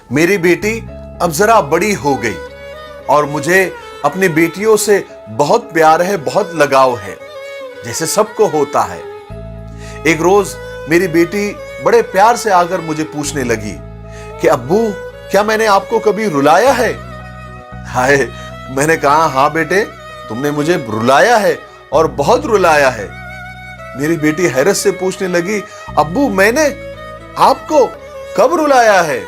मेरी बेटी अब जरा बड़ी हो गई और मुझे अपनी बेटियों से बहुत प्यार है, बहुत लगाव है, जैसे सबको होता है। एक रोज मेरी बेटी बड़े प्यार से आकर मुझे पूछने लगी कि अब्बू, क्या मैंने आपको कभी रुलाया है? हाय, मैंने कहा हाँ बेटे, तुमने मुझे रुलाया है और बहुत रुलाया है। मेरी बेटी हैरत से पूछने लगी, अब्बू मैंने आपको कब रुलाया है?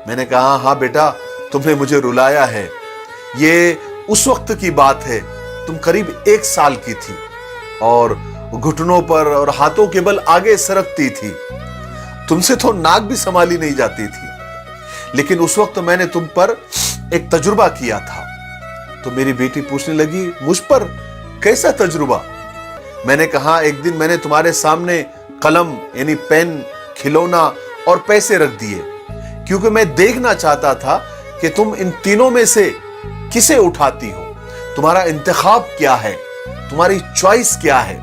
मैंने कहा हाँ बेटा, तुमने मुझे रुलाया है। ये उस वक्त की बात है, तुम करीब 1 साल की थी और घुटनों पर और हाथों के बल आगे सरकती थी। तुमसे तो नाक भी संभाली नहीं जाती थी, लेकिन उस वक्त मैंने तुम पर एक तजुर्बा किया था। तो मेरी बेटी पूछने लगी, मुझ पर कैसा तजुर्बा? मैंने कहा एक दिन मैंने तुम्हारे सामने कलम यानी पेन, खिलौना और पैसे रख दिए, क्योंकि मैं देखना चाहता था कि तुम इन तीनों में से किसे उठाती हो, तुम्हारा इंतखाब क्या है, तुम्हारी चॉइस क्या है,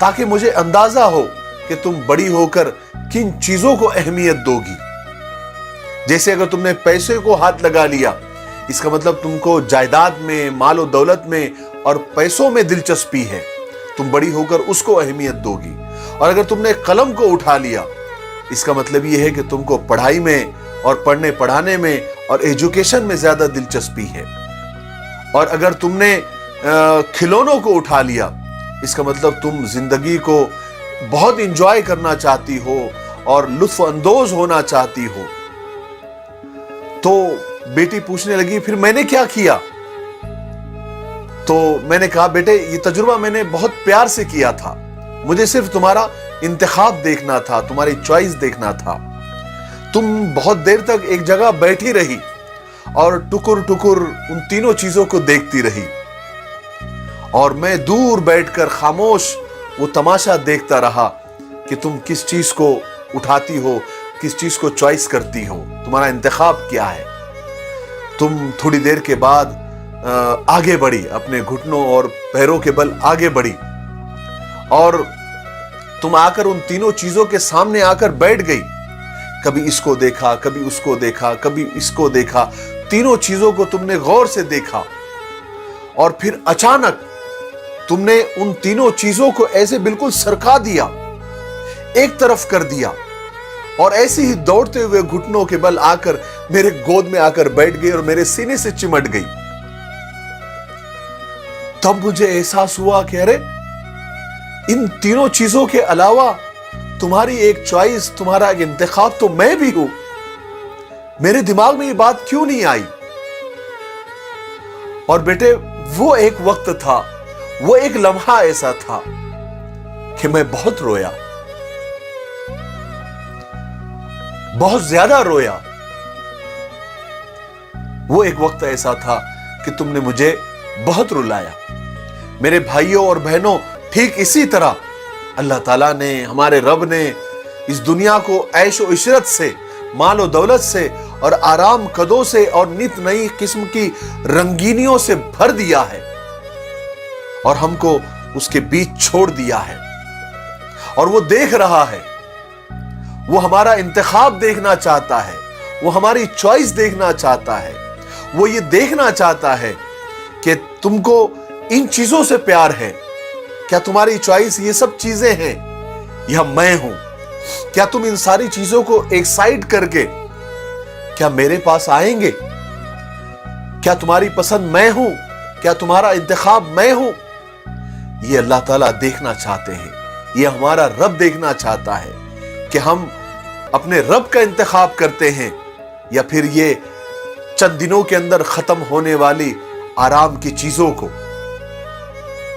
ताकि मुझे अंदाजा हो कि तुम बड़ी होकर किन चीजों को अहमियत दोगी। जैसे अगर तुमने पैसे को हाथ लगा लिया, इसका मतलब तुमको जायदाद में, मालो दौलत में और पैसों में दिलचस्पी है, तुम बड़ी होकर उसको अहमियत दोगी। और अगर तुमने कलम को उठा लिया, इसका मतलब यह है कि तुमको पढ़ाई में और पढ़ने पढ़ाने में और एजुकेशन में ज्यादा दिलचस्पी है। और अगर तुमने खिलौनों को उठा लिया, इसका मतलब तुम जिंदगी को बहुत इंजॉय करना चाहती हो और लुत्फ अंदोज होना चाहती हो। तो बेटी पूछने लगी, फिर मैंने क्या किया? तो मैंने कहा बेटे, ये तजुर्बा मैंने बहुत प्यार से किया था, मुझे सिर्फ तुम्हारा इंतखाब देखना था, तुम्हारी चॉइस देखना था। तुम बहुत देर तक एक जगह बैठी रही और टुकुर टुकुर उन तीनों चीजों को देखती रही, और मैं दूर बैठकर खामोश वो तमाशा देखता रहा कि तुम किस चीज को उठाती हो, किस चीज को चॉइस करती हो, तुम्हारा इंतखाब क्या है। तुम थोड़ी देर के बाद आगे बढ़ी, अपने घुटनों और पैरों के बल आगे बढ़ी, और तुम आकर उन तीनों चीजों के सामने आकर बैठ गई। कभी इसको देखा, कभी उसको देखा, कभी इसको देखा, तीनों चीजों को तुमने गौर से देखा, और फिर अचानक तुमने उन तीनों चीजों को ऐसे बिल्कुल सरका दिया, एक तरफ कर दिया, और ऐसे ही दौड़ते हुए घुटनों के बल आकर मेरे गोद में आकर बैठ गई और मेरे सीने से चिमट गई। तब मुझे एहसास हुआ कि अरे, इन तीनों चीजों के अलावा तुम्हारी एक चॉइस, तुम्हारा एक इंतखाब तो मैं भी हूं। मेरे दिमाग में ये बात क्यों नहीं आई? और बेटे, वो एक वक्त था, वो एक लम्हा ऐसा था कि मैं बहुत रोया, बहुत ज्यादा रोया। वो एक वक्त ऐसा था कि तुमने मुझे बहुत रुलाया। मेरे भाइयों और बहनों, ठीक इसी तरह अल्लाह ताला ने, हमारे रब ने इस दुनिया को ऐशो इशरत से, मालो दौलत से और आराम कदों से और नित नई किस्म की रंगीनियों से भर दिया है, और हमको उसके बीच छोड़ दिया है। और वो देख रहा है, वो हमारा इंतखाब देखना चाहता है, वो हमारी चॉइस देखना चाहता है। वो ये देखना चाहता है कि तुमको इन चीजों से प्यार है, क्या तुम्हारी चॉइस ये सब चीजें हैं या मैं हूं? क्या तुम इन सारी चीजों को एक साइड करके क्या मेरे पास आएंगे? क्या तुम्हारी पसंद मैं हूं? क्या तुम्हारा इंतखाब मैं हूं? ये अल्लाह ताला देखना चाहते हैं, ये हमारा रब देखना चाहता है कि हम अपने रब का इंतखाब करते हैं या फिर ये चंद दिनों के अंदर खत्म होने वाली आराम की चीजों को।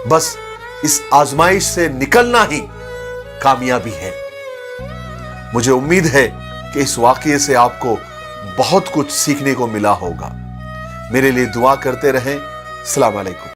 बस इस आजमाइश से निकलना ही कामयाबी है। मुझे उम्मीद है कि इस वाकये से आपको बहुत कुछ सीखने को मिला होगा। मेरे लिए दुआ करते रहें। अस्सलाम वालेकुम।